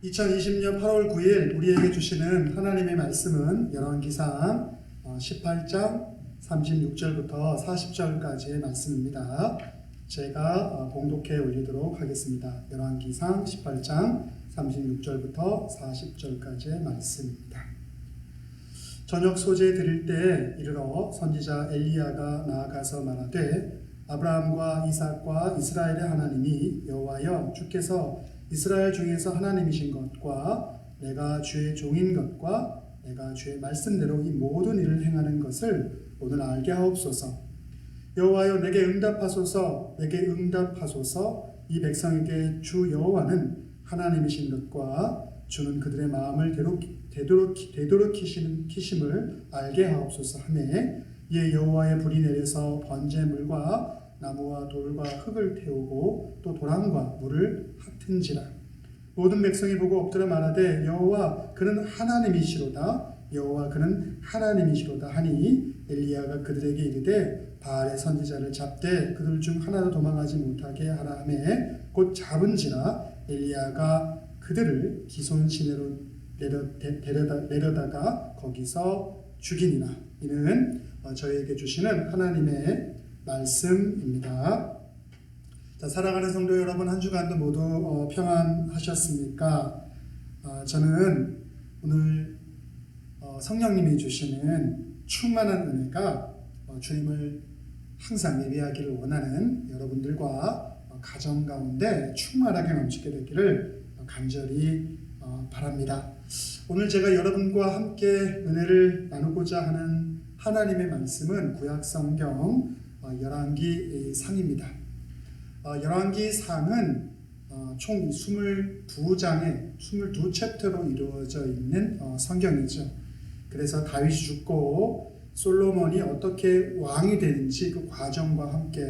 2020년 8월 9일 우리에게 주시는 하나님의 말씀은 열왕기상 18장 36절부터 40절까지의 말씀입니다. 제가 봉독해 올리도록 하겠습니다. 열왕기상 18장 36절부터 40절까지의 말씀입니다. 저녁 소재 드릴 때 이르러 선지자 엘리야가 나아가서 말하되 아브라함과 이삭과 이스라엘의 하나님이 여호와여 주께서 이스라엘 중에서 하나님이신 것과 내가 주의 종인 것과 내가 주의 말씀대로 이 모든 일을 행하는 것을 오늘 알게 하옵소서. 여호와여 내게 응답하소서. 내게 응답하소서. 이 백성에게 주 여호와는 하나님이신 것과 주는 그들의 마음을 되도록히심을 알게 하옵소서 하매 이에 여호와의 불이 내려서 번제물과 나무와 돌과 흙을 태우고 또 도랑과 물을 핫은지라. 모든 백성이 보고 엎드려 말하되 여호와 그는 하나님이시로다. 여호와 그는 하나님이시로다 하니 엘리야가 그들에게 이르되 바알의 선지자를 잡되 그들 중 하나도 도망하지 못하게 하라 하매 곧 잡은지라. 엘리야가 그들을 기손 시내로 내려다가 거기서 죽이니라. 이는 저희에게 주시는 하나님의 말씀입니다. 자, 사랑하는 성도 여러분, 한 주간도 모두 평안하셨습니까? 저는 오늘 성령님이 주시는 충만한 은혜가 주님을 항상 예배하기를 원하는 여러분들과 가정 가운데 충만하게 넘치게 되기를 간절히 바랍니다. 오늘 제가 여러분과 함께 은혜를 나누고자 하는 하나님의 말씀은 구약성경 열왕기상입니다. 열왕기상은 총 22장의 22챕터로 이루어져 있는 성경이죠. 그래서 다윗이 죽고 솔로몬이 어떻게 왕이 되는지 그 과정과 함께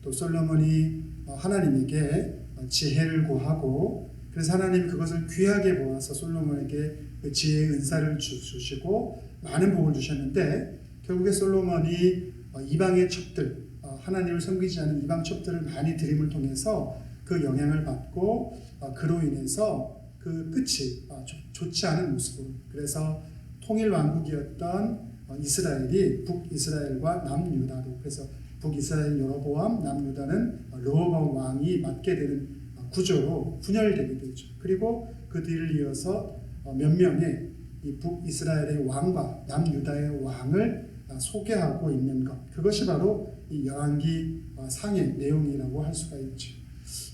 또 솔로몬이 하나님에게 지혜를 구하고 그래서 하나님이 그것을 귀하게 보아서 솔로몬에게 그 지혜의 은사를 주시고 많은 복을 주셨는데 결국에 솔로몬이 이방의 첩들, 하나님을 섬기지 않은 이방 첩들을 많이 드림을 통해서 그 영향을 받고 그로 인해서 그 끝이 좋지 않은 모습으로 그래서 통일 왕국이었던 이스라엘이 북이스라엘과 남유다로 그래서 북이스라엘 여로보암, 남유다는 르호보암 왕이 맡게 되는 구조로 분열되게 되죠. 그리고 그 뒤를 이어서 몇 명의 이 북이스라엘의 왕과 남유다의 왕을 소개하고 있는 것, 그것이 바로 이 열왕기상의 내용이라고 할 수가 있죠.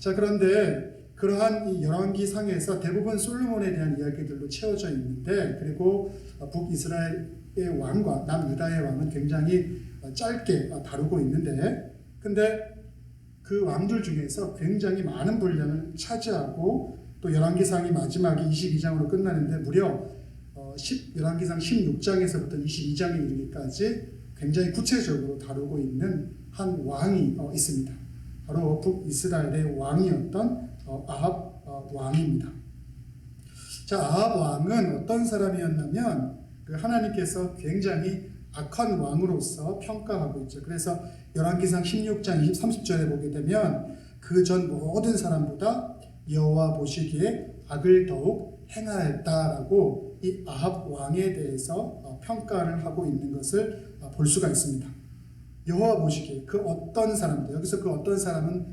자, 그런데 그러한 이 열왕기상에서 대부분 솔로몬에 대한 이야기들로 채워져 있는데 그리고 북이스라엘의 왕과 남유다의 왕은 굉장히 짧게 다루고 있는데 근데 그 왕들 중에서 굉장히 많은 분량을 차지하고 또 열왕기상이 마지막에 22장으로 끝나는데 무려 열왕기상 16장에서부터 22장에 이르기까지 굉장히 구체적으로 다루고 있는 한 왕이 있습니다. 바로 북이스라엘의 왕이었던 아합 왕입니다. 자, 아합 왕은 어떤 사람이었냐면 그 하나님께서 굉장히 악한 왕으로서 평가하고 있죠. 그래서 열왕기상 16장 30절에 보게 되면 그 전 모든 사람보다 여호와 보시기에 악을 더욱 행하였다라고 이 아합 왕에 대해서 평가를 하고 있는 것을 볼 수가 있습니다. 여호와 보시기에 그 어떤 사람들, 여기서 그 어떤 사람은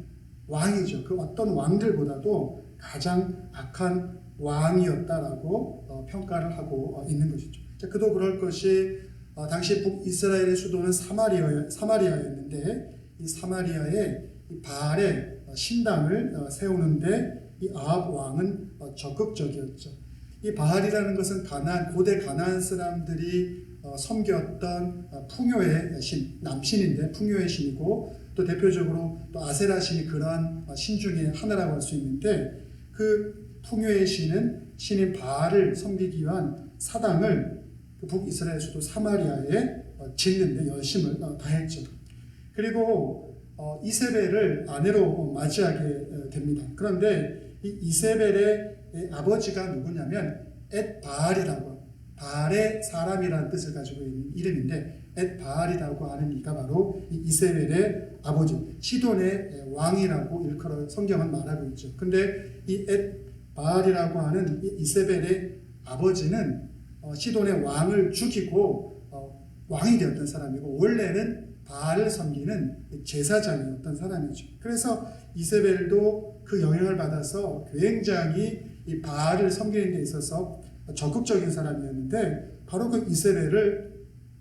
왕이죠. 그 어떤 왕들보다도 가장 악한 왕이었다라고 평가를 하고 있는 것이죠. 그도 그럴 것이 당시 북이스라엘의 수도는 사마리아였는데 이 사마리아에 바알의 신당을 세우는데 이 아합 왕은 적극적이었죠. 이 바알이라는 것은 고대 가나안 사람들이 섬겼던 풍요의 신, 남신인데 풍요의 신이고 또 대표적으로 또 아세라 신이 그러한 신 중에 하나라고 할 수 있는데 그 풍요의 신인 바알을 섬기기 위한 사당을 북이스라엘 수도 사마리아에 짓는데 열심을 다했죠. 그리고 이세벨을 아내로 맞이하게 됩니다. 그런데 이 이세벨의 아버지가 누구냐면 엣바알이라고 바알의 사람이라는 뜻을 가지고 있는 이름인데 엣바알이라고 하는 이가 바로 이 이세벨의 아버지 시돈의 왕이라고 일컬어 성경은 말하고 있죠. 근데 이 바알이라고 하는 이세벨의 아버지는 시돈의 왕을 죽이고 왕이 되었던 사람이고 원래는 바알을 섬기는 제사장이었던 사람이죠. 그래서 이세벨도 그 영향을 받아서 굉장히 이 바알을 섬기는 데 있어서 적극적인 사람이었는데 바로 그 이세벨을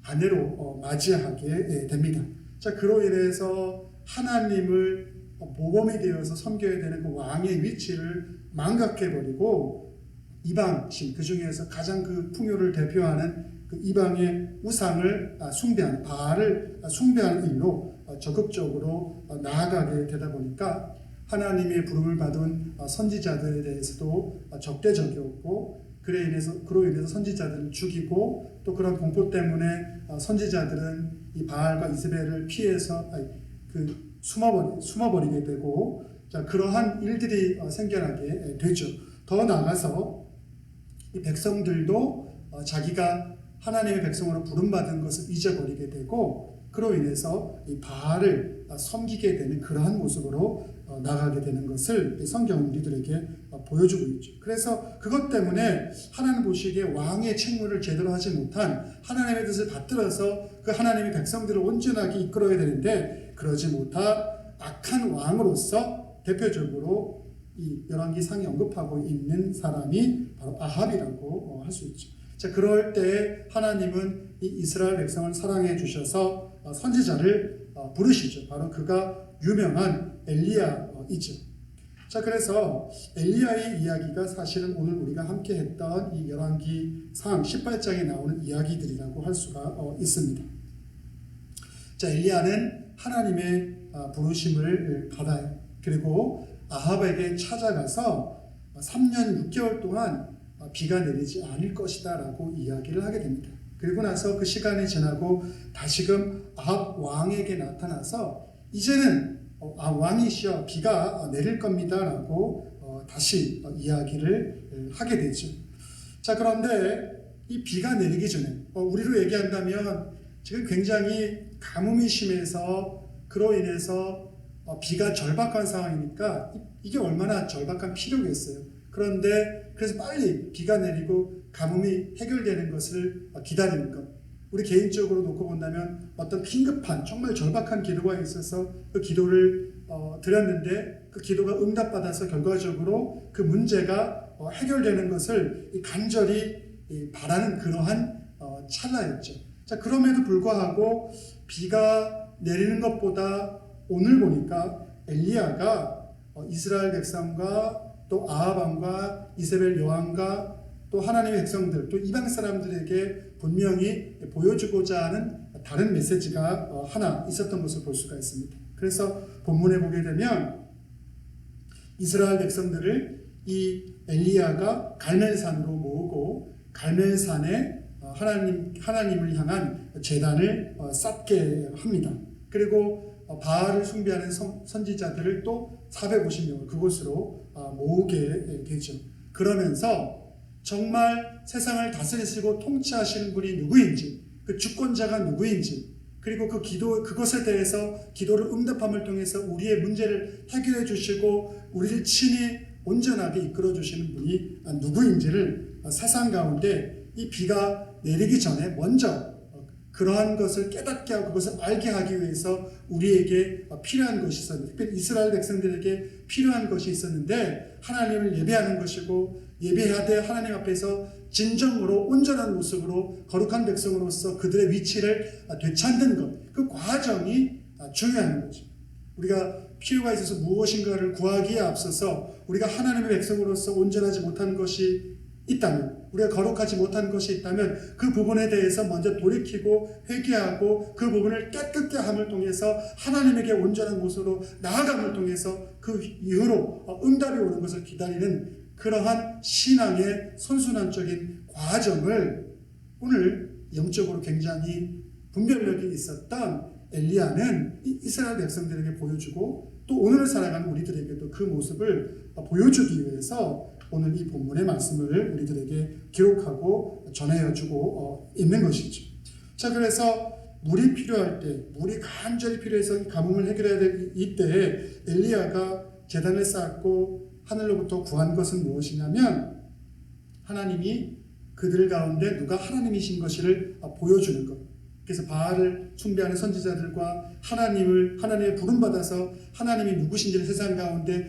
아내로 맞이하게 됩니다. 자, 그로 인해서 하나님을 모범이 되어서 섬겨야 되는 그 왕의 위치를 망각해버리고 이방신, 그 중에서 가장 그 풍요를 대표하는 그 이방의 우상을 숭배하는, 바알을 숭배하는 일로 적극적으로 나아가게 되다 보니까 하나님의 부름을 받은 선지자들에 대해서도 적대적이었고 그로 인해서 선지자들을 죽이고 또 그런 공포 때문에 선지자들은 이 바알과 이세벨을 피해서 숨어버리게 되고 자, 그러한 일들이 생겨나게 되죠. 더 나아가서 이 백성들도 자기가 하나님의 백성으로 부름받은 것을 잊어버리게 되고 그로 인해서 이 바알을 섬기게 되는 그러한 모습으로 나가게 되는 것을 성경은 우리들에게 보여주고 있죠. 그래서 그것 때문에 하나님 보시기에 왕의 책무를 제대로 하지 못한 하나님의 뜻을 받들어서 그 하나님의 백성들을 온전하게 이끌어야 되는데 그러지 못한 악한 왕으로서 대표적으로 이 열왕기상에 언급하고 있는 사람이 바로 아합이라고 할 수 있죠. 자, 그럴 때 하나님은 이 이스라엘 백성을 사랑해 주셔서 선지자를 부르시죠. 바로 그가 유명한 엘리야이죠. 자, 그래서 엘리야의 이야기가 사실은 오늘 우리가 함께 했던 이 열왕기상 18장에 나오는 이야기들이라고 할 수가 있습니다. 자, 엘리야는 하나님의 부르심을 받아요. 그리고 아합에게 찾아가서 3년 6개월 동안 비가 내리지 않을 것이다 라고 이야기를 하게 됩니다. 그리고 나서 그 시간이 지나고 다시금 아합 왕에게 나타나서 이제는 왕이시여 비가 내릴 겁니다 라고 다시 이야기를 하게 되죠. 자, 그런데 이 비가 내리기 전에 우리로 얘기한다면 지금 굉장히 가뭄이 심해서 그로 인해서 비가 절박한 상황이니까 이게 얼마나 절박한 필요겠어요. 그런데 그래서 빨리 비가 내리고 가뭄이 해결되는 것을 기다리는 것. 우리 개인적으로 놓고 본다면 어떤 긴급한 정말 절박한 기도가 있어서 그 기도를 드렸는데 그 기도가 응답받아서 결과적으로 그 문제가 해결되는 것을 간절히 바라는 그러한 찰나였죠. 자, 그럼에도 불구하고 비가 내리는 것보다 오늘 보니까 엘리야가 이스라엘 백성과 또 아합 왕과 이세벨 여왕과 또 하나님의 백성들 또 이방 사람들에게 분명히 보여주고자 하는 다른 메시지가 하나 있었던 것을 볼 수가 있습니다. 그래서 본문에 보게 되면 이스라엘 백성들을 이 엘리야가 갈멜산으로 모으고 갈멜산에 하나님을 향한 제단을 쌓게 합니다. 그리고 바알을 숭배하는 선지자들을 또 450명을 그곳으로 모으게 되죠. 그러면서 정말 세상을 다스리시고 통치하시는 분이 누구인지, 그 주권자가 누구인지, 그리고 그것에 대해서 기도를 응답함을 통해서 우리의 문제를 해결해 주시고 우리를 친히 온전하게 이끌어 주시는 분이 누구인지를 세상 가운데 이 비가 내리기 전에 먼저 그러한 것을 깨닫게 하고 그것을 알게 하기 위해서 우리에게 필요한 것이 있었는데 특별히 이스라엘 백성들에게 필요한 것이 있었는데 하나님을 예배하는 것이고 예배하되 하나님 앞에서 진정으로 온전한 모습으로 거룩한 백성으로서 그들의 위치를 되찾는 것, 그 과정이 중요한 거죠. 우리가 필요가 있어서 무엇인가를 구하기에 앞서서 우리가 하나님의 백성으로서 온전하지 못한 것이 있다면, 우리가 거룩하지 못한 것이 있다면 그 부분에 대해서 먼저 돌이키고 회개하고 그 부분을 깨끗게 함을 통해서 하나님에게 온전한 모습으로 나아감을 통해서 그 이후로 응답이 오는 것을 기다리는 그러한 신앙의 선순환적인 과정을 오늘 영적으로 굉장히 분별력이 있었던 엘리야는 이스라엘 백성들에게 보여주고 또 오늘을 살아가는 우리들에게도 그 모습을 보여주기 위해서 오늘 이 본문의 말씀을 우리들에게 기록하고 전해주고 있는 것이죠. 자, 그래서 물이 필요할 때, 물이 간절히 필요해서 가뭄을 해결해야 될 이때에 엘리야가 제단을 쌓고 하늘로부터 구한 것은 무엇이냐면 하나님이 그들 가운데 누가 하나님이신 것을 보여주는 것. 그래서 바알을 숭배하는 선지자들과 하나님의 부름받아서 하나님이 누구신지를 세상 가운데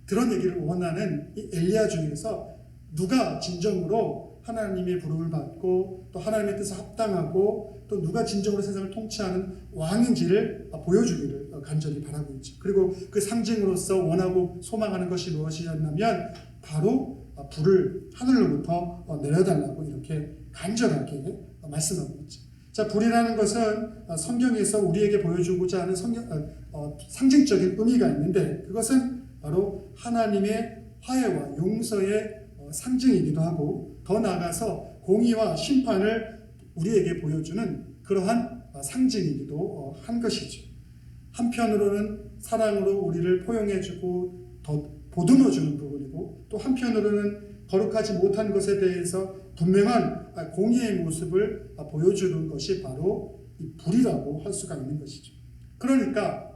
드러내기를 원하는 이 엘리야 중에서 누가 진정으로 하나님의 부름을 받고 또 하나님의 뜻에 합당하고 또 누가 진정으로 세상을 통치하는 왕인지를 보여주기를 간절히 바라고 있죠. 그리고 그 상징으로서 원하고 소망하는 것이 무엇이었냐면 바로 불을 하늘로부터 내려달라고 이렇게 간절하게 말씀하고 있죠. 자, 불이라는 것은 성경에서 우리에게 보여주고자 하는 상징적인 의미가 있는데 그것은 바로 하나님의 화해와 용서의 상징이기도 하고 더 나아가서 공의와 심판을 우리에게 보여주는 그러한 상징이기도 한 것이죠. 한편으로는 사랑으로 우리를 포용해주고 더 보듬어주는 부분이고 또 한편으로는 거룩하지 못한 것에 대해서 분명한 공의의 모습을 보여주는 것이 바로 이 불이라고 할 수가 있는 것이죠. 그러니까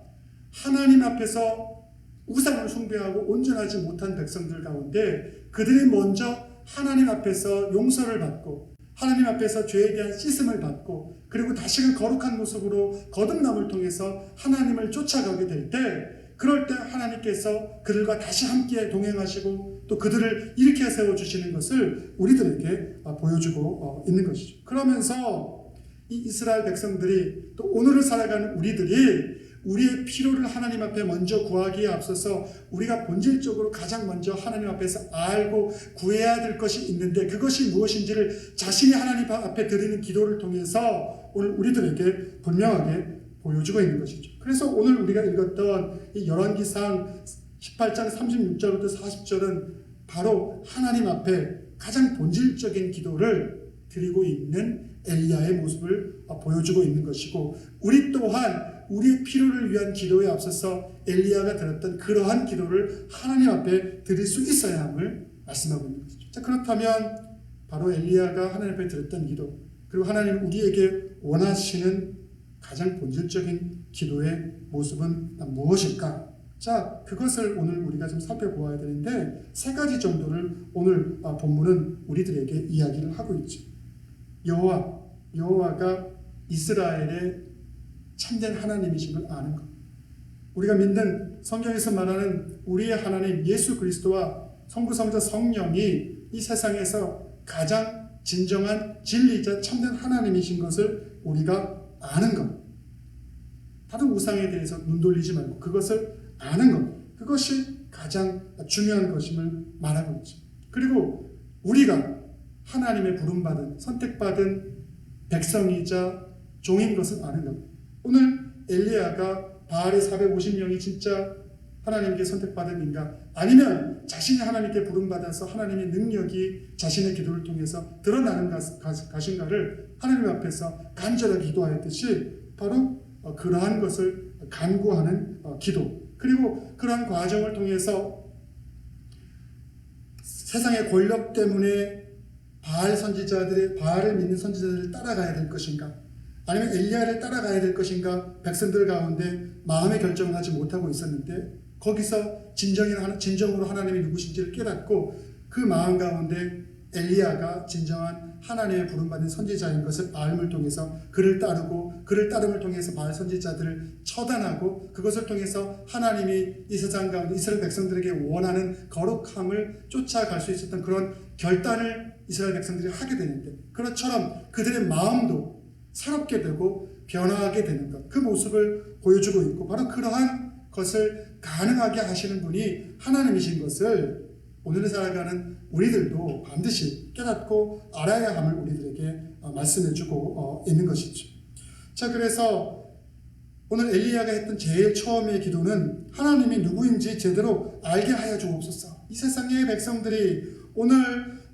하나님 앞에서 우상을 숭배하고 온전하지 못한 백성들 가운데 그들이 먼저 하나님 앞에서 용서를 받고 하나님 앞에서 죄에 대한 씻음을 받고 그리고 다시금 거룩한 모습으로 거듭남을 통해서 하나님을 쫓아가게 될 때 그럴 때 하나님께서 그들과 다시 함께 동행하시고 또 그들을 일으켜 세워주시는 것을 우리들에게 보여주고 있는 것이죠. 그러면서 이 이스라엘 백성들이 또 오늘을 살아가는 우리들이 우리의 필요를 하나님 앞에 먼저 구하기에 앞서서 우리가 본질적으로 가장 먼저 하나님 앞에서 알고 구해야 될 것이 있는데 그것이 무엇인지를 자신이 하나님 앞에 드리는 기도를 통해서 오늘 우리들에게 분명하게 보여주고 있는 것이죠. 그래서 오늘 우리가 읽었던 이 열왕기상 18장 36절부터 40절은 바로 하나님 앞에 가장 본질적인 기도를 드리고 있는 엘리야의 모습을 보여주고 있는 것이고 우리 또한 우리의 필요를 위한 기도에 앞서서 엘리야가 드렸던 그러한 기도를 하나님 앞에 드릴 수 있어야 함을 말씀하고 있는 것이죠. 자, 그렇다면 바로 엘리야가 하나님 앞에 드렸던 기도 그리고 하나님 우리에게 원하시는 가장 본질적인 기도의 모습은 무엇일까? 자, 그것을 오늘 우리가 좀 살펴보아야 되는데 세 가지 정도를 오늘 본문은 우리들에게 이야기를 하고 있죠. 여호와가 이스라엘의 참된 하나님이신 걸 아는 것. 우리가 믿는 성경에서 말하는 우리의 하나님 예수 그리스도와 성부성자 성령이 이 세상에서 가장 진정한 진리자 참된 하나님이신 것을 우리가 아는 것. 다른 우상에 대해서 눈 돌리지 말고 그것을 아는 것. 그것이 가장 중요한 것임을 말하고 있죠. 그리고 우리가 하나님의 부름받은 선택받은 백성이자 종인 것을 아는 것. 오늘 엘리야가 바알의 450명이 진짜 하나님께 선택받은 인가 아니면 자신이 하나님께 부름받아서 하나님의 능력이 자신의 기도를 통해서 드러나는 것인가를 하나님 앞에서 간절하게 기도하였듯이 바로 그러한 것을 간구하는 기도 그리고 그러한 과정을 통해서 세상의 권력 때문에 바알을 믿는 선지자들을 따라가야 될 것인가 아니면 엘리야를 따라가야 될 것인가 백성들 가운데 마음의 결정을 하지 못하고 있었는데 거기서 진정으로 하나님이 누구신지를 깨닫고 그 마음 가운데 엘리야가 진정한 하나님의 부름받은 선지자인 것을 알음을 통해서 그를 따르고 그를 따름을 통해서 바알 선지자들을 처단하고 그것을 통해서 하나님이 이 세상 가운데 이스라엘 백성들에게 원하는 거룩함을 쫓아갈 수 있었던 그런 결단을 이스라엘 백성들이 하게 되는데 그것처럼 그들의 마음도 새롭게 되고 변화하게 되는 것 그 모습을 보여주고 있고 바로 그러한 것을 가능하게 하시는 분이 하나님이신 것을 오늘 살아가는 우리들도 반드시 깨닫고 알아야 함을 우리들에게 말씀해주고 있는 것이죠. 자, 그래서 오늘 엘리야가 했던 제일 처음의 기도는 하나님이 누구인지 제대로 알게 하여 주옵소서. 이 세상의 백성들이 오늘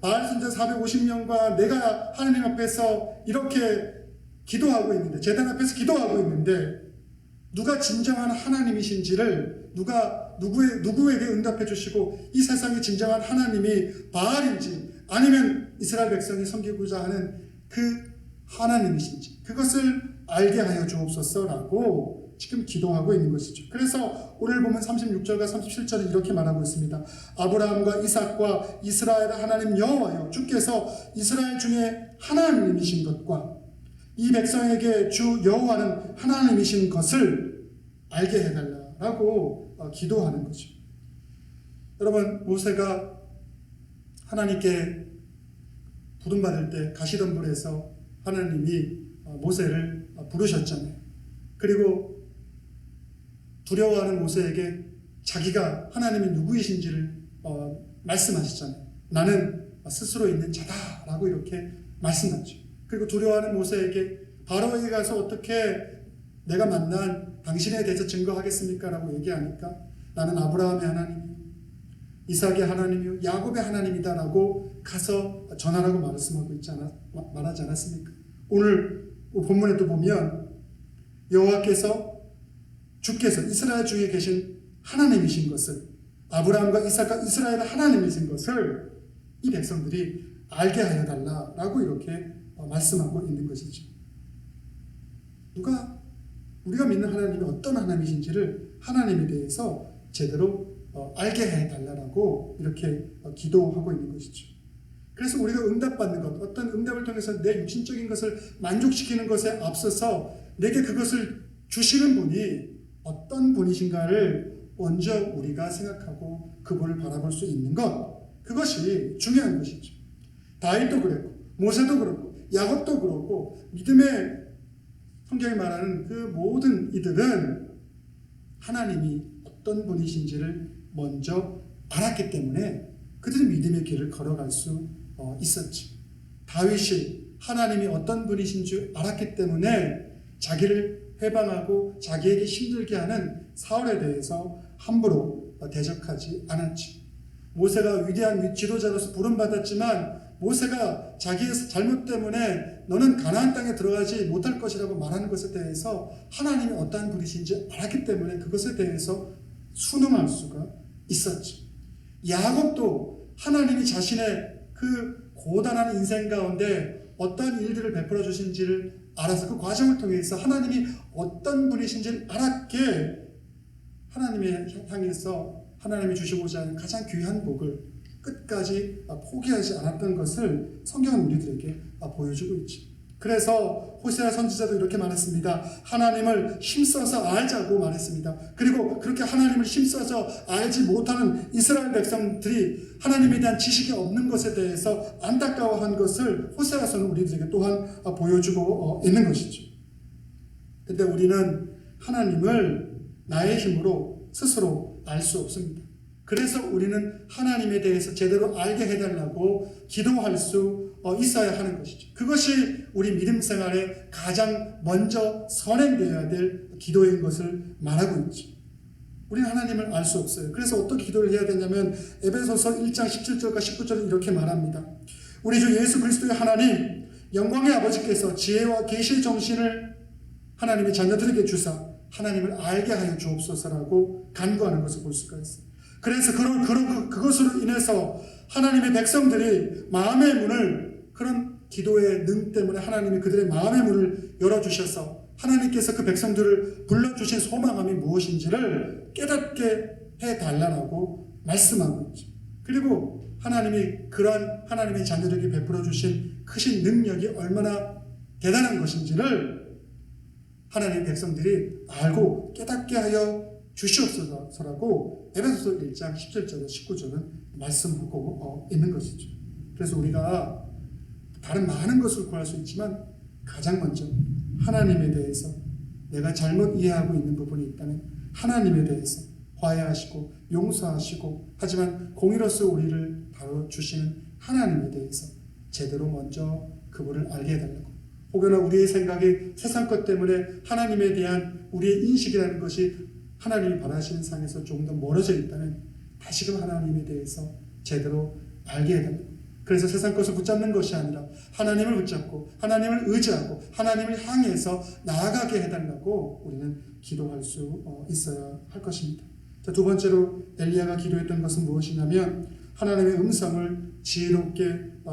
바알 선지자 450명과 내가 하나님 앞에서 이렇게 기도하고 있는데 제단 앞에서 기도하고 있는데 누가 진정한 하나님이신지를 누구에게 응답해 주시고 이 세상의 진정한 하나님이 바알인지 아니면 이스라엘 백성이 섬기고자 하는 그 하나님이신지 그것을 알게 하여 주옵소서라고 지금 기도하고 있는 것이죠. 그래서 오늘 보면 36절과 37절은 이렇게 말하고 있습니다. 아브라함과 이삭과 이스라엘 하나님 여호와여, 주께서 이스라엘 중에 하나님이신 것과 이 백성에게 주 여호와는 하나님이신 것을 알게 해달라고 기도하는 거죠. 여러분, 모세가 하나님께 부름받을 때 가시덤불에서 하나님이 모세를 부르셨잖아요. 그리고 두려워하는 모세에게 자기가 하나님이 누구이신지를 말씀하셨잖아요. 나는 스스로 있는 자다라고 이렇게 말씀하죠. 그리고 두려워하는 모세에게 바로에게 가서 어떻게 내가 만난 당신에 대해서 증거하겠습니까? 라고 얘기하니까 나는 아브라함의 하나님이요, 이삭의 하나님이요, 야곱의 하나님이다 라고 가서 전하라고 말하지 않았습니까? 오늘 본문에도 보면 여호와께서 주께서 이스라엘 중에 계신 하나님이신 것을, 아브라함과 이삭과 이스라엘의 하나님이신 것을 이 백성들이 알게 하여 달라라고 이렇게 말씀하고 있는 것이죠. 우리가 믿는 하나님이 어떤 하나님이신지를 하나님에 대해서 제대로 알게 해달라고 이렇게 기도하고 있는 것이죠. 그래서 우리가 응답받는 것, 어떤 응답을 통해서 내 육신적인 것을 만족시키는 것에 앞서서 내게 그것을 주시는 분이 어떤 분이신가를 먼저 우리가 생각하고 그분을 바라볼 수 있는 것, 그것이 중요한 것이죠. 다윗도 그랬고 모세도 그렇고 야곱도 그렇고 믿음의 성경이 말하는 그 모든 이들은 하나님이 어떤 분이신지를 먼저 알았기 때문에 그들이 믿음의 길을 걸어갈 수 있었지. 다윗이 하나님이 어떤 분이신 줄 알았기 때문에 자기를 해방하고 자기에게 힘들게 하는 사울에 대해서 함부로 대적하지 않았지. 모세가 위대한 지도자로서 부름받았지만 모세가 자기의 잘못 때문에 너는 가나안 땅에 들어가지 못할 것이라고 말하는 것에 대해서 하나님이 어떠한 분이신지 알았기 때문에 그것에 대해서 순응할 수가 있었지. 야곱도 하나님이 자신의 그 고단한 인생 가운데 어떠한 일들을 베풀어 주신지를 알아서 그 과정을 통해서 하나님이 어떤 분이신지를 알았기에 하나님의 향해서 하나님이 주시고자 하는 가장 귀한 복을 끝까지 포기하지 않았던 것을 성경은 우리들에게 보여주고 있지. 그래서 호세아 선지자도 이렇게 말했습니다. 하나님을 힘써서 알자고 말했습니다. 그리고 그렇게 하나님을 힘써서 알지 못하는 이스라엘 백성들이 하나님에 대한 지식이 없는 것에 대해서 안타까워한 것을 호세아서는 우리들에게 또한 보여주고 있는 것이죠. 근데 우리는 하나님을 나의 힘으로 스스로 알 수 없습니다. 그래서 우리는 하나님에 대해서 제대로 알게 해달라고 기도할 수 있어야 하는 것이죠. 그것이 우리 믿음 생활에 가장 먼저 선행되어야 될 기도인 것을 말하고 있죠. 우리는 하나님을 알 수 없어요. 그래서 어떻게 기도를 해야 되냐면 에베소서 1장 17절과 19절은 이렇게 말합니다. 우리 주 예수 그리스도의 하나님, 영광의 아버지께서 지혜와 계시의 정신을 하나님의 자녀들에게 주사 하나님을 알게 하여 주옵소서라고 간구하는 것을 볼 수가 있어요. 그래서 그것으로 인해서 하나님의 백성들이 마음의 문을, 그런 기도의 능 때문에 하나님이 그들의 마음의 문을 열어주셔서 하나님께서 그 백성들을 불러주신 소망함이 무엇인지를 깨닫게 해달라고 말씀하고 있죠. 그리고 하나님이 그러한 하나님의 자녀들에게 베풀어 주신 크신 능력이 얼마나 대단한 것인지를 하나님의 백성들이 알고 깨닫게 하여 주시옵소서라고 에베소서 1장 17절과 19절은 말씀하고 있는 것이죠. 그래서 우리가 다른 많은 것을 구할 수 있지만 가장 먼저 하나님에 대해서 내가 잘못 이해하고 있는 부분이 있다면 하나님에 대해서 화해하시고 용서하시고 하지만 공의로서 우리를 다뤄주시는 하나님에 대해서 제대로 먼저 그분을 알게 해달라고, 혹여나 우리의 생각이 세상 것 때문에 하나님에 대한 우리의 인식이라는 것이 하나님이 바라시는 상에서 조금 더 멀어져 있다면 다시금 하나님에 대해서 제대로 알게 해달라고. 그래서 세상 것을 붙잡는 것이 아니라 하나님을 붙잡고 하나님을 의지하고 하나님을 향해서 나아가게 해달라고 우리는 기도할 수 있어야 할 것입니다. 자, 두 번째로 엘리야가 기도했던 것은 무엇이냐면 하나님의 음성을 지혜롭게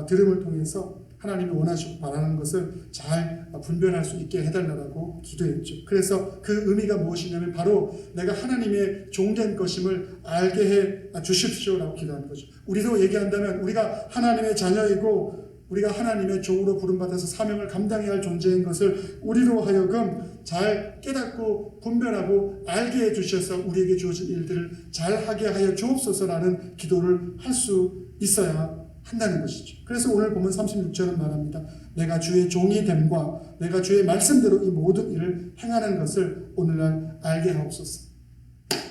들음을 통해서 하나님이 원하시고 바라는 것을 잘 분별할 수 있게 해달라고 기도했죠. 그래서 그 의미가 무엇이냐면 바로 내가 하나님의 종된 것임을 알게 해 주십시오라고 기도하는 거죠. 우리도 얘기한다면 우리가 하나님의 자녀이고 우리가 하나님의 종으로 부름받아서 사명을 감당해야 할 존재인 것을 우리로 하여금 잘 깨닫고 분별하고 알게 해주셔서 우리에게 주어진 일들을 잘하게 하여 주옵소서라는 기도를 할 수 있어야 한다는 것이죠. 그래서 오늘 보면 36절은 말합니다. 내가 주의 종이 됨과 내가 주의 말씀대로 이 모든 일을 행하는 것을 오늘날 알게 하옵소서.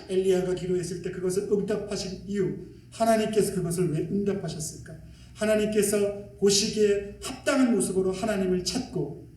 엘리야가 기도했을 때 그것을 응답하신 이유, 하나님께서 그것을 왜 응답하셨을까? 하나님께서 보시기에 합당한 모습으로 하나님을 찾고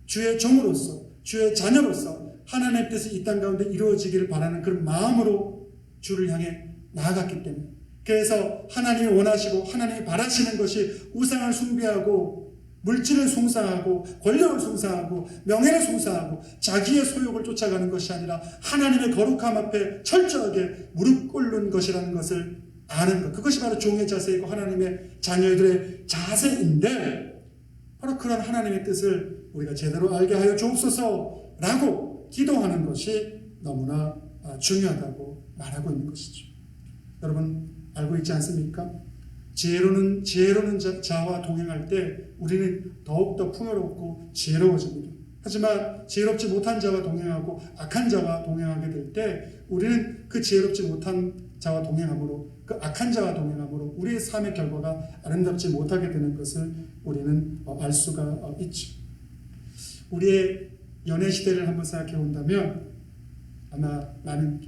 주의 종으로서 주의 자녀로서 하나님의 뜻이 이 땅 가운데 이루어지기를 바라는 그런 마음으로 주를 향해 나아갔기 때문에, 그래서 하나님이 원하시고 하나님이 바라시는 것이 우상을 숭배하고 물질을 숭상하고 권력을 숭상하고 명예를 숭상하고 자기의 소욕을 쫓아가는 것이 아니라 하나님의 거룩함 앞에 철저하게 무릎 꿇는 것이라는 것을 아는 것, 그것이 바로 종의 자세이고 하나님의 자녀들의 자세인데, 바로 그런 하나님의 뜻을 우리가 제대로 알게 하여 주옵소서라고 기도하는 것이 너무나 중요하다고 말하고 있는 것이죠. 여러분 알고 있지 않습니까? 지혜로는 자와 동행할 때 우리는 더욱더 풍요롭고 지혜로워집니다. 하지만 지혜롭지 못한 자와 동행하고 악한 자와 동행하게 될 때 우리는 그 지혜롭지 못한 자와 동행함으로, 그 악한 자와 동행함으로 우리의 삶의 결과가 아름답지 못하게 되는 것을 우리는 알 수가 있죠. 우리의 연애 시대를 한번 생각해 본다면 아마 많은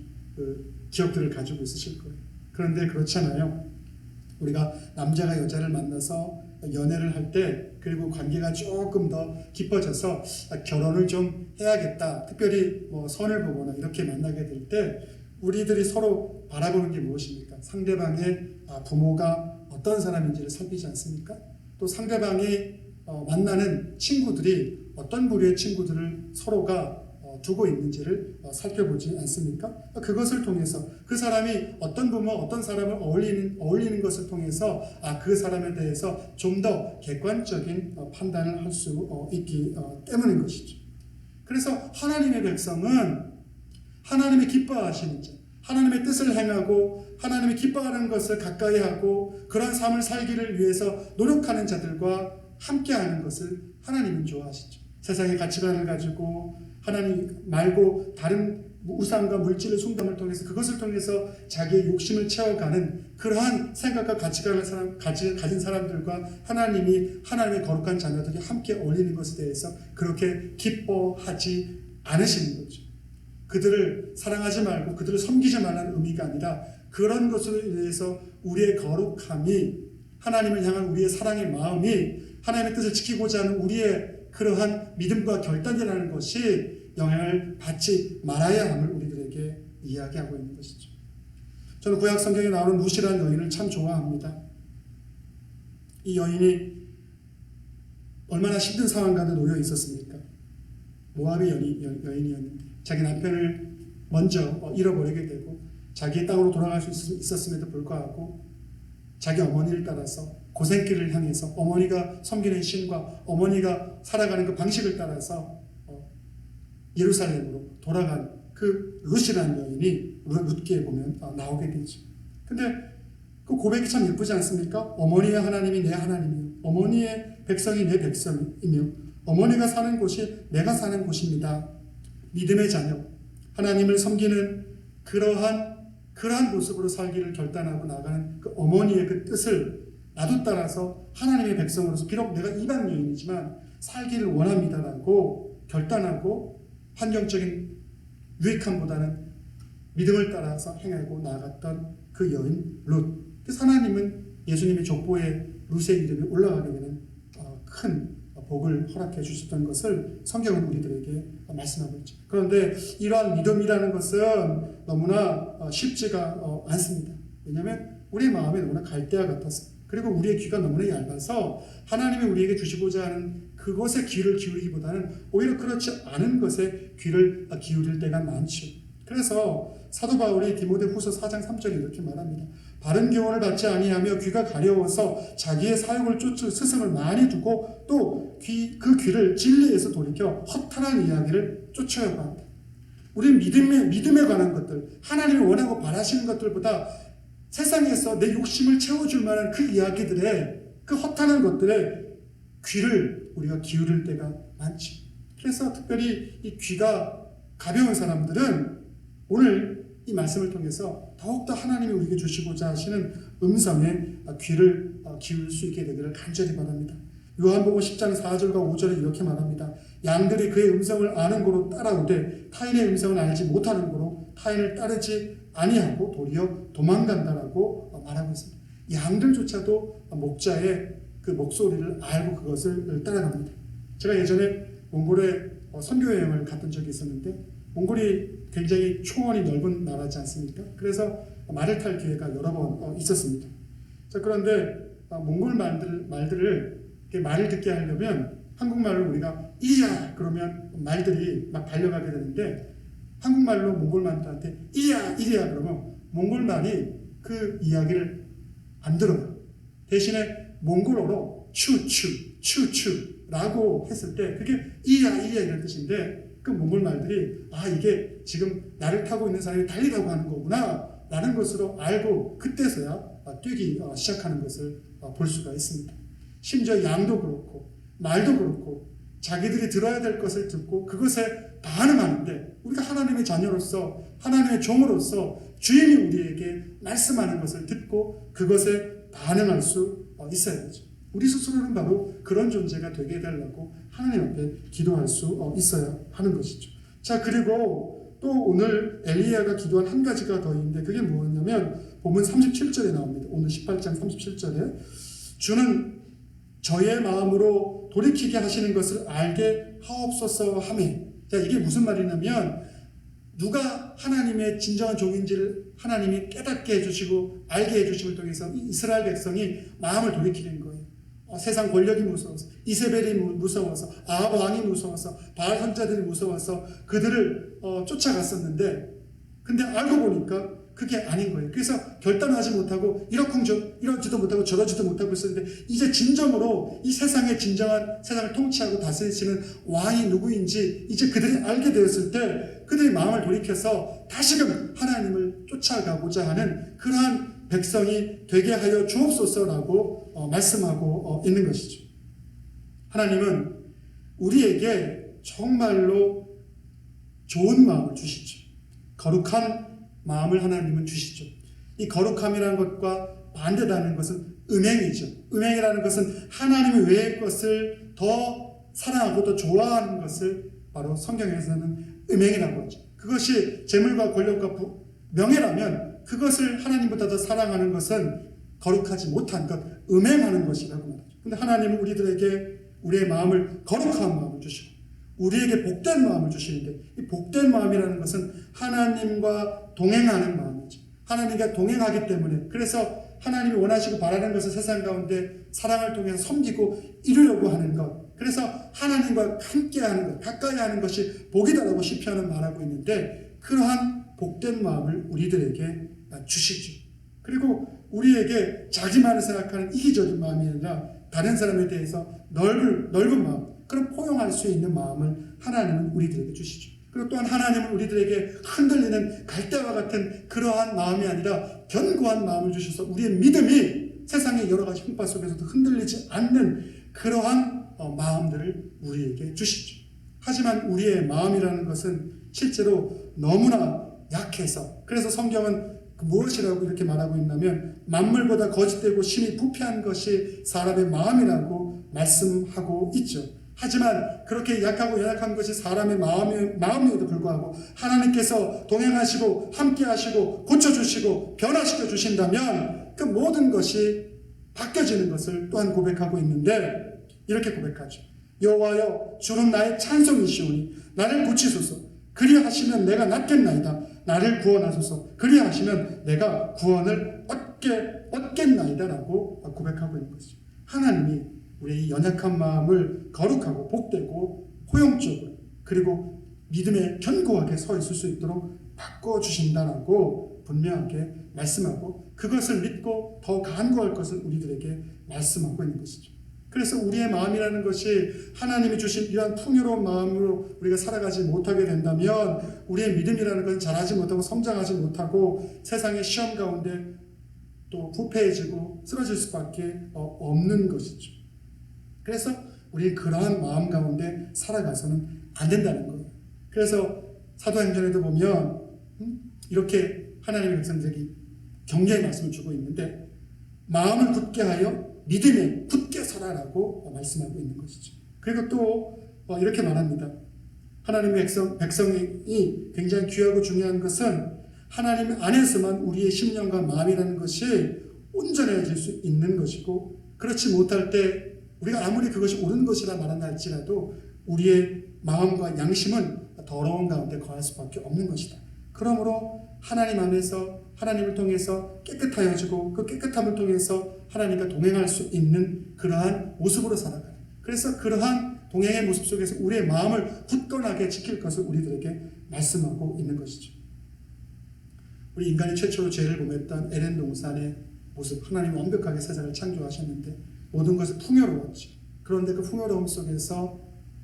기억들을 가지고 있으실 거예요. 그런데 그렇잖아요. 우리가 남자가 여자를 만나서 연애를 할 때, 그리고 관계가 조금 더 깊어져서 결혼을 좀 해야겠다, 특별히 선을 보거나 이렇게 만나게 될 때 우리들이 서로 바라보는 게 무엇입니까? 상대방의 부모가 어떤 사람인지를 살피지 않습니까? 또 상대방이 만나는 친구들이 어떤 부류의 친구들을 서로가 두고 있는지를 살펴보지 않습니까? 그것을 통해서 그 사람이 어떤 부모, 어떤 사람을 어울리는 것을 통해서 그 사람에 대해서 좀 더 객관적인 판단을 할 수 있기 때문인 것이죠. 그래서 하나님의 백성은 하나님이 기뻐하시는 자, 하나님의 뜻을 행하고 하나님이 기뻐하는 것을 가까이 하고 그런 삶을 살기를 위해서 노력하는 자들과 함께하는 것을 하나님은 좋아하시죠. 세상의 가치관을 가지고 하나님 말고 다른 우상과 물질의 숭담을 통해서, 그것을 통해서 자기의 욕심을 채워가는 그러한 생각과 가치관을 가진 사람들과 하나님의 거룩한 자녀들이 함께 어울리는 것에 대해서 그렇게 기뻐하지 않으시는 거죠. 그들을 사랑하지 말고 그들을 섬기지 말라는 의미가 아니라, 그런 것으로 인해서 우리의 거룩함이, 하나님을 향한 우리의 사랑의 마음이 하나님의 뜻을 지키고자 하는 우리의 그러한 믿음과 결단이라는 것이 영향을 받지 말아야 함을 우리들에게 이야기하고 있는 것이죠. 저는 구약 성경에 나오는 룻이라는 여인을 참 좋아합니다. 이 여인이 얼마나 힘든 상황 가운데 놓여 있었습니까? 모압의 여인이었는데 자기 남편을 먼저 잃어버리게 되고 자기의 땅으로 돌아갈 수 있었음에도 불구하고 자기 어머니를 따라서 고생길을 향해서 어머니가 섬기는 신과 어머니가 살아가는 그 방식을 따라서 예루살렘으로 돌아간 그 룻이라는 여인이 룻기에 보면 나오게 되죠. 근데 그 고백이 참 예쁘지 않습니까? 어머니의 하나님이 내 하나님이요, 어머니의 백성이 내 백성이며 어머니가 사는 곳이 내가 사는 곳입니다. 믿음의 자녀, 하나님을 섬기는 그러한 모습으로 살기를 결단하고 나가는 그 어머니의 그 뜻을 나도 따라서 하나님의 백성으로서, 비록 내가 이방 여인이지만 살기를 원합니다라고 결단하고 환경적인 유익함보다는 믿음을 따라서 행하고 나아갔던 그 여인 룻. 그래서 하나님은 예수님의 족보에 룻의 이름이 올라가게 되는 큰 복을 허락해 주셨던 것을 성경은 우리들에게 말씀하고 있죠. 그런데 이러한 믿음이라는 것은 너무나 쉽지가 않습니다. 왜냐하면 우리의 마음이 너무나 갈대와 같아서, 그리고 우리의 귀가 너무나 얇아서 하나님이 우리에게 주시고자 하는 그것에 귀를 기울이기보다는 오히려 그렇지 않은 것에 귀를 기울일 때가 많죠. 그래서 사도 바울이 디모데 후서 4장 3절에 이렇게 말합니다. 바른 교훈을 받지 아니하며 귀가 가려워서 자기의 사욕을 쫓을 스승을 많이 두고 또 그 귀를 진리에서 돌이켜 허탄한 이야기를 쫓으려고 한다. 우리 믿음에 관한 것들, 하나님이 원하고 바라시는 것들보다 세상에서 내 욕심을 채워줄 만한 그 이야기들에, 그 허탄한 것들에 귀를 우리가 기울일 때가 많지. 그래서 특별히 이 귀가 가벼운 사람들은 오늘 이 말씀을 통해서 더욱더 하나님이 우리에게 주시고자 하시는 음성에 귀를 기울일 수 있게 되기를 간절히 바랍니다. 요한복음 10장 4절과 5절에 이렇게 말합니다. 양들이 그의 음성을 아는 고로 따라오되 타인의 음성을 알지 못하는 고로 타인을 따르지 아니하고 도리어 도망간다라고 말하고 있습니다. 양들조차도 목자의 그 목소리를 알고 그것을 따라갑니다. 제가 예전에 몽골에 선교 여행을 갔던 적이 있었는데, 몽골이 굉장히 초원이 넓은 나라지 않습니까? 그래서 말을 탈 기회가 여러 번 있었습니다. 자, 그런데 몽골 말들을 말을 듣게 하려면 한국말로 우리가 이리야 그러면 말들이 막 달려가게 되는데, 한국말로 몽골 말들한테 이리야 그러면 몽골 말이 그 이야기를 안 들어요. 대신에 몽골어로 추추라고 했을 때 그게 이리야 이런 뜻인데, 그 몽골 말들이 이게 지금 나를 타고 있는 사람이 달리라고 하는 거구나 라는 것으로 알고 그때서야 뛰기 시작하는 것을 볼 수가 있습니다. 심지어 양도 그렇고 말도 그렇고 자기들이 들어야 될 것을 듣고 그것에 반응하는데, 우리가 하나님의 자녀로서 하나님의 종으로서 주인이 우리에게 말씀하는 것을 듣고 그것에 반응할 수 있어야죠. 우리 스스로는 바로 그런 존재가 되게 해달라고 하나님 앞에 기도할 수 있어야 하는 것이죠. 자, 그리고 또 오늘 엘리야가 기도한 한 가지가 더 있는데, 그게 뭐였냐면 본문 37절에 나옵니다. 오늘 18장 37절에 주는 저의 마음으로 돌이키게 하시는 것을 알게 하옵소서 하매. 자, 이게 무슨 말이냐면 누가 하나님의 진정한 종인지를 하나님이 깨닫게 해주시고 알게 해주심을 통해서 이스라엘 백성이 마음을 돌이키는 거예요. 세상 권력이 무서워서, 이세벨이 무서워서, 아합 왕이 무서워서, 바알 선자들이 무서워서 그들을 쫓아갔었는데, 근데 알고 보니까 그게 아닌 거예요. 그래서 결단하지 못하고 이러지도 못하고 저러지도 못하고 있었는데, 이제 진정으로 이 세상의 진정한 세상을 통치하고 다스리시는 왕이 누구인지 이제 그들이 알게 되었을 때 그들이 마음을 돌이켜서 다시금 하나님을 쫓아가고자 하는 그러한 백성이 되게 하여 주옵소서라고 말씀하고 있는 것이죠. 하나님은 우리에게 정말로 좋은 마음을 주시죠. 거룩한 마음을 하나님은 주시죠. 이 거룩함이라는 것과 반대되는 것은 음행이죠. 음행이라는 것은 하나님 외의 것을 더 사랑하고 더 좋아하는 것을 바로 성경에서는 음행이라고 하죠. 그것이 재물과 권력과 명예라면 그것을 하나님보다 더 사랑하는 것은 거룩하지 못한 것, 음행하는 것이라고 말하죠. 근데 하나님은 우리들에게 우리의 마음을 거룩한 마음을 주시고 우리에게 복된 마음을 주시는데, 이 복된 마음이라는 것은 하나님과 동행하는 마음이죠. 하나님과 동행하기 때문에, 그래서 하나님이 원하시고 바라는 것을 세상 가운데 사랑을 통해서 섬기고 이루려고 하는 것, 그래서 하나님과 함께하는 것, 가까이 하는 것이 복이다라고 시편은 말하고 있는데, 그러한 복된 마음을 우리들에게 주시죠. 그리고 우리에게 자기만을 생각하는 이기적인 마음이 아니라 다른 사람에 대해서 넓은 마음, 그런 포용할 수 있는 마음을 하나님은 우리들에게 주시죠. 그리고 또한 하나님은 우리들에게 흔들리는 갈대와 같은 그러한 마음이 아니라 견고한 마음을 주셔서 우리의 믿음이 세상의 여러 가지 풍파 속에서도 흔들리지 않는 그러한 마음들을 우리에게 주시죠. 하지만 우리의 마음이라는 것은 실제로 너무나 약해서, 그래서 성경은 무엇이라고 이렇게 말하고 있냐면 만물보다 거짓되고 심히 부패한 것이 사람의 마음이라고 말씀하고 있죠. 하지만 그렇게 약하고 연약한 것이 사람의 마음에도 불구하고 하나님께서 동행하시고 함께하시고 고쳐주시고 변화시켜 주신다면 그 모든 것이 바뀌어지는 것을 또한 고백하고 있는데, 이렇게 고백하죠. 여호와여, 주는 나의 찬송이시오니 나를 고치소서. 그리하시면 내가 낫겠나이다. 나를 구원하소서. 그리하시면 내가 구원을 얻겠나이다 라고 고백하고 있는 것이죠. 하나님이 우리의 연약한 마음을 거룩하고 복되고 포용적으로 그리고 믿음에 견고하게 서 있을 수 있도록 바꿔주신다라고 분명하게 말씀하고 그것을 믿고 더 간구할 것을 우리들에게 말씀하고 있는 것이죠. 그래서 우리의 마음이라는 것이 하나님이 주신 이러한 풍요로운 마음으로 우리가 살아가지 못하게 된다면 우리의 믿음이라는 것은 자라지 못하고 성장하지 못하고 세상의 시험 가운데 또 부패해지고 쓰러질 수밖에 없는 것이죠. 그래서 우리는 그러한 마음 가운데 살아가서는 안 된다는 거예요. 그래서 사도행전에도 보면 이렇게 하나님의 백성들에게 격려의 말씀을 주고 있는데 마음을 굳게 하여 믿음에 굳게 서라라고 말씀하고 있는 것이죠. 그리고 또 이렇게 말합니다. 하나님의 백성이 굉장히 귀하고 중요한 것은 하나님 안에서만 우리의 심령과 마음이라는 것이 온전해질 수 있는 것이고 그렇지 못할 때 우리가 아무리 그것이 옳은 것이라 말한다 할지라도 우리의 마음과 양심은 더러운 가운데 거할 수밖에 없는 것이다. 그러므로 하나님 안에서 하나님을 통해서 깨끗하여지고 그 깨끗함을 통해서 하나님과 동행할 수 있는 그러한 모습으로 살아가는 그래서 그러한 동행의 모습 속에서 우리의 마음을 굳건하게 지킬 것을 우리들에게 말씀하고 있는 것이죠. 우리 인간이 최초로 죄를 범했던 에덴 동산의 모습 하나님이 완벽하게 세상을 창조하셨는데 모든 것이 풍요로웠죠. 그런데 그 풍요로움 속에서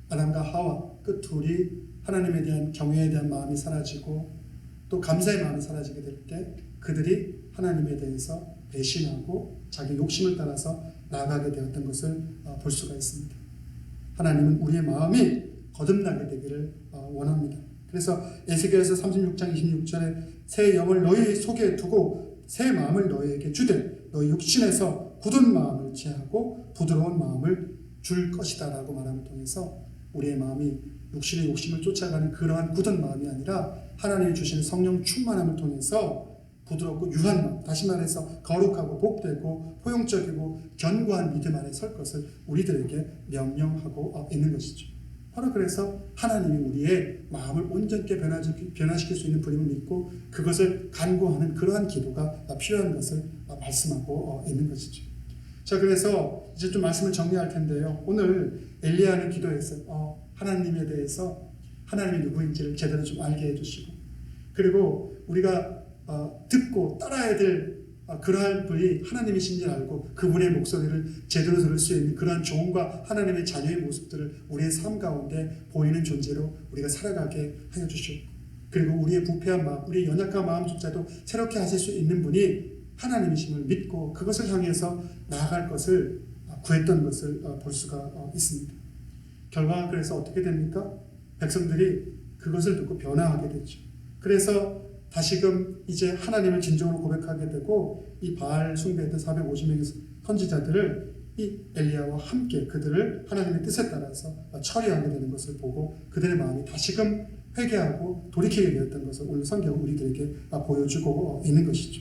아담과 하와 그 둘이 하나님에 대한 경외에 대한 마음이 사라지고 또 감사의 마음이 사라지게 될 때 그들이 하나님에 대해서 배신하고 자기 욕심을 따라서 나아가게 되었던 것을 볼 수가 있습니다. 하나님은 우리의 마음이 거듭나게 되기를 원합니다. 그래서 에스겔서 36장 26절에 새 영을 너희 속에 두고 새 마음을 너희에게 주되 너희 육신에서 굳은 마음을 제하고 부드러운 마음을 줄 것이다 라고 말함을 통해서 우리의 마음이 육신의 욕심을 쫓아가는 그러한 굳은 마음이 아니라 하나님이 주시는 성령 충만함을 통해서 부드럽고 유한 마음, 다시 말해서 거룩하고 복되고 포용적이고 견고한 믿음 안에 설 것을 우리들에게 명령하고 있는 것이죠. 바로 그래서 하나님이 우리의 마음을 온전히 변화시킬 수 있는 분임을 믿고 그것을 간구하는 그러한 기도가 필요한 것을 말씀하고 있는 것이죠. 자, 그래서 이제 좀 말씀을 정리할 텐데요. 오늘 엘리야는 기도해서 하나님에 대해서 하나님이 누구인지를 제대로 좀 알게 해주시고 그리고 우리가 듣고 따라야 될 그러한 분이 하나님이신지 알고 그분의 목소리를 제대로 들을 수 있는 그러한 종과 하나님의 자녀의 모습들을 우리의 삶 가운데 보이는 존재로 우리가 살아가게 하여 주시고 그리고 우리의 부패한 마음, 우리의 연약한 마음조차도 새롭게 하실 수 있는 분이 하나님이심을 믿고 그것을 향해서 나아갈 것을 구했던 것을 볼 수가 있습니다. 결과가 그래서 어떻게 됩니까? 백성들이 그것을 듣고 변화하게 되죠. 그래서 다시금 이제 하나님을 진정으로 고백하게 되고 이 바알 숭배했던 450명의 선지자들을 이 엘리야와 함께 그들을 하나님의 뜻에 따라서 처리하게 되는 것을 보고 그들의 마음이 다시금 회개하고 돌이키게 되었던 것을 오늘 성경은 우리들에게 보여주고 있는 것이죠.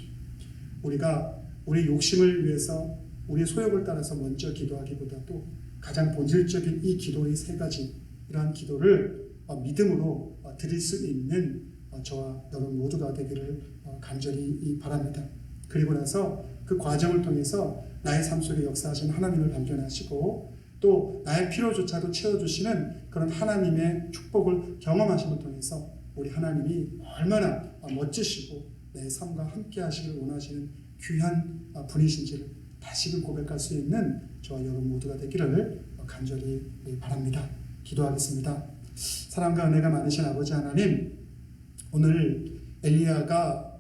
우리가 우리 욕심을 위해서 우리의 소욕을 따라서 먼저 기도하기보다도 가장 본질적인 이 기도의 세 가지 이러한 기도를 믿음으로 드릴 수 있는 저와 여러분 모두가 되기를 간절히 바랍니다. 그리고 나서 그 과정을 통해서 나의 삶 속에 역사하시는 하나님을 발견하시고 또 나의 필요조차도 채워주시는 그런 하나님의 축복을 경험하심을 통해서 우리 하나님이 얼마나 멋지시고 내 삶과 함께 하시길 원하시는 귀한 분이신지를 다시금 고백할 수 있는 저와 여러분 모두가 되기를 간절히 바랍니다. 기도하겠습니다. 사랑과 은혜가 많으신 아버지 하나님, 오늘 엘리야가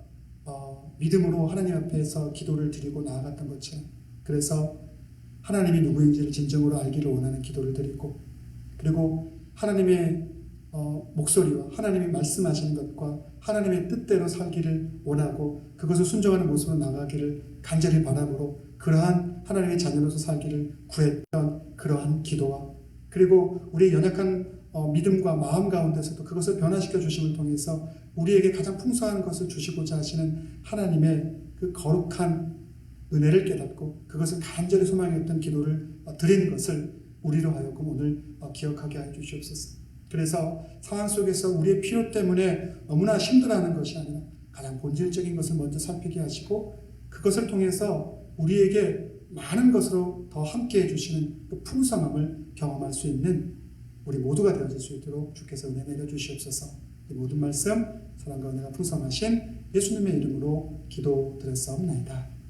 믿음으로 하나님 앞에서 기도를 드리고 나아갔던 것처럼 그래서 하나님이 누구인지를 진정으로 알기를 원하는 기도를 드리고 그리고 하나님의 목소리와 하나님이 말씀하시는 것과 하나님의 뜻대로 살기를 원하고 그것을 순종하는 모습으로 나가기를 간절히 바람으로 그러한 하나님의 자녀로서 살기를 구했던 그러한 기도와 그리고 우리의 연약한 믿음과 마음 가운데서도 그것을 변화시켜 주심을 통해서 우리에게 가장 풍성한 것을 주시고자 하시는 하나님의 그 거룩한 은혜를 깨닫고 그것을 간절히 소망했던 기도를 드리는 것을 우리로 하여금 오늘 기억하게 해 주시옵소서. 그래서 상황 속에서 우리의 필요 때문에 너무나 힘들어하는 것이 아니라 가장 본질적인 것을 먼저 살피게 하시고 그것을 통해서 우리에게 많은 것으로 더 함께 해주시는 그 풍성함을 경험할 수 있는 우리 모두가 되어질 수 있도록 주께서 은혜 내려 주시옵소서. 이 모든 말씀 사랑과 은혜가 풍성하신 예수님의 이름으로 기도드렸사옵나이다.